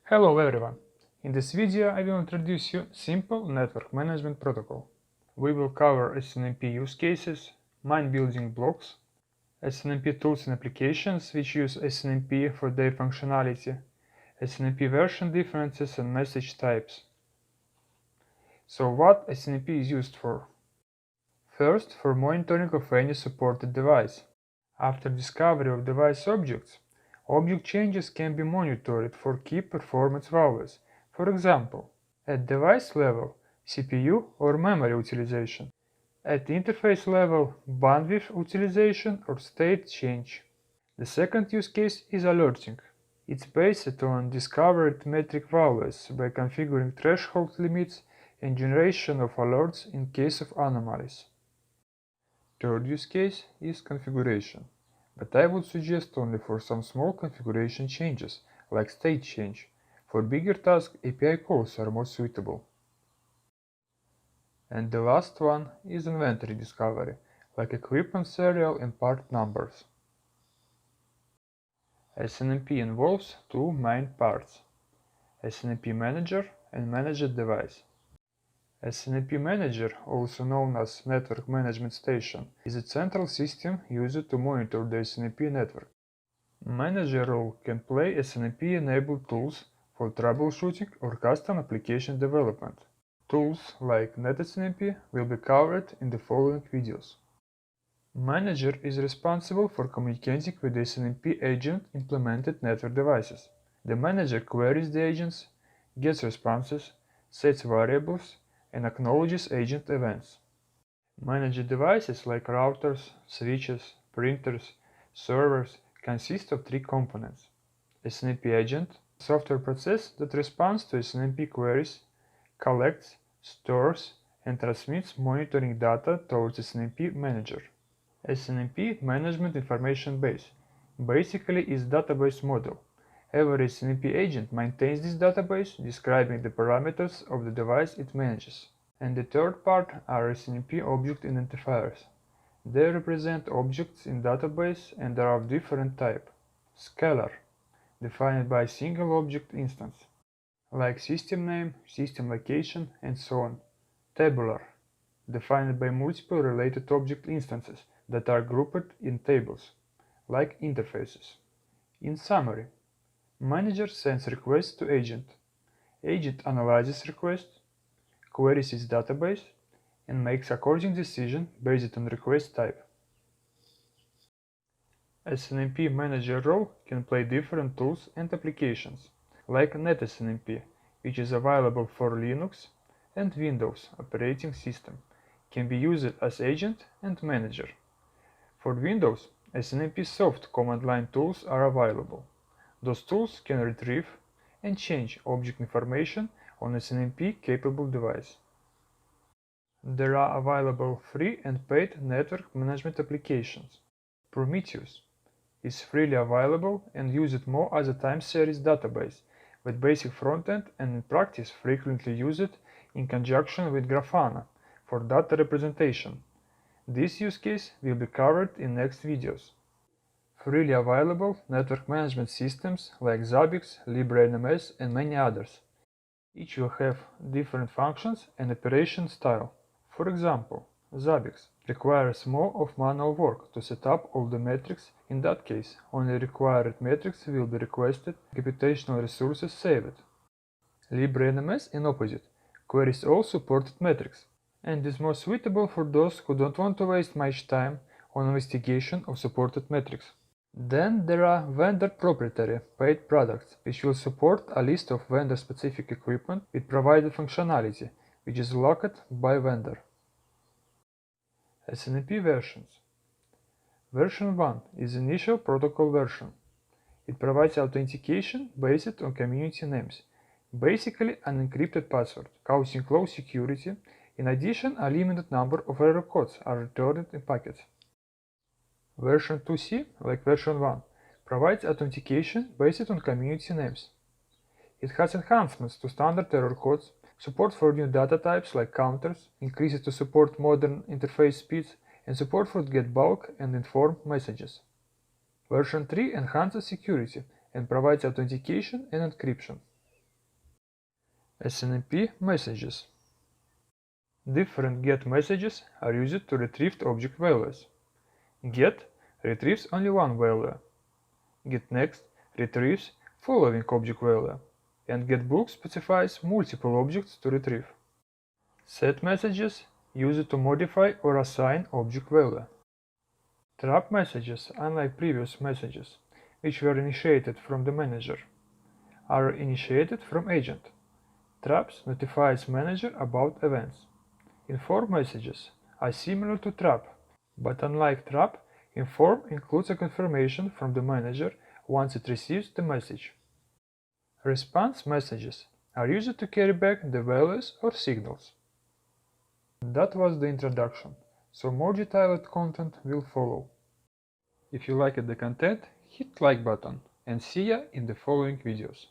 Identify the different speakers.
Speaker 1: Hello everyone! In this video I will introduce you simple network management protocol. We will cover SNMP use cases, main building blocks, SNMP tools and applications which use SNMP for their functionality, SNMP version differences and message types. So what SNMP is used for? First, for monitoring of any supported device. After discovery of device objects, object changes can be monitored for key performance values, for example, at device level, CPU or memory utilization, at interface level, bandwidth utilization or state change. The second use case is alerting. It's based on discovered metric values by configuring threshold limits and generation of alerts in case of anomalies. Third use case is configuration, but I would suggest only for some small configuration changes, like state change. For bigger tasks, API calls are more suitable. And the last one is inventory discovery, like equipment serial and part numbers. SNMP involves two main parts: SNMP Manager and Managed Device. SNMP Manager, also known as Network Management Station, is a central system used to monitor the SNMP network. Manager role can play SNMP-enabled tools for troubleshooting or custom application development. Tools like NetSNMP will be covered in the following videos. Manager is responsible for communicating with the SNMP agent implemented network devices. The manager queries the agents, gets responses, sets variables, and acknowledges agent events. Managed devices like routers, switches, printers, servers consist of three components: SNMP agent, software process that responds to SNMP queries, collects, stores, and transmits monitoring data towards SNMP manager. SNMP management information base basically is database model. Every SNMP agent maintains this database, describing the parameters of the device it manages. And the third part are SNMP object identifiers. They represent objects in database and are of different type. Scalar, defined by a single object instance, like system name, system location, and so on. Tabular, defined by multiple related object instances that are grouped in tables, like interfaces. In summary, manager sends requests to agent. Agent analyzes request, queries its database, and makes according decision based on request type. SNMP manager role can play different tools and applications, like NetSNMP, which is available for Linux and Windows operating system, can be used as agent and manager. For Windows, SNMP soft command line tools are available. Those tools can retrieve and change object information on SNMP capable device. There are available free and paid network management applications. Prometheus is freely available and used more as a time series database with basic frontend and in practice frequently used in conjunction with Grafana for data representation. This use case will be covered in next videos. Freely available network management systems like Zabbix, LibreNMS, and many others. Each will have different functions and operation style. For example, Zabbix requires more of manual work to set up all the metrics. In that case, only required metrics will be requested, computational resources saved. LibreNMS, in opposite, queries all supported metrics, and is more suitable for those who don't want to waste much time on investigation of supported metrics. Then there are vendor proprietary paid products, which will support a list of vendor-specific equipment with provided functionality, which is locked by vendor. SNMP versions. Version 1 is initial protocol version. It provides authentication based on community names, basically an encrypted password, causing low security. In addition, a limited number of error codes are returned in packets. Version 2C, like version 1, provides authentication based on community names. It has enhancements to standard error codes, support for new data types like counters, increases to support modern interface speeds, and support for get bulk and inform messages. Version 3 enhances security and provides authentication and encryption. SNMP messages. Different GET messages are used to retrieve object values. GET retrieves only one value. GetNext retrieves following object value, and GetBook specifies multiple objects to retrieve. Set messages used to modify or assign object value. Trap messages, unlike previous messages, which were initiated from the manager, are initiated from agent. Traps notifies manager about events. Inform messages are similar to trap, but unlike trap, inform includes a confirmation from the manager once it receives the message. Response messages are used to carry back the values or signals. That was the introduction, so more detailed content will follow. If you liked the content, hit like button and see ya in the following videos.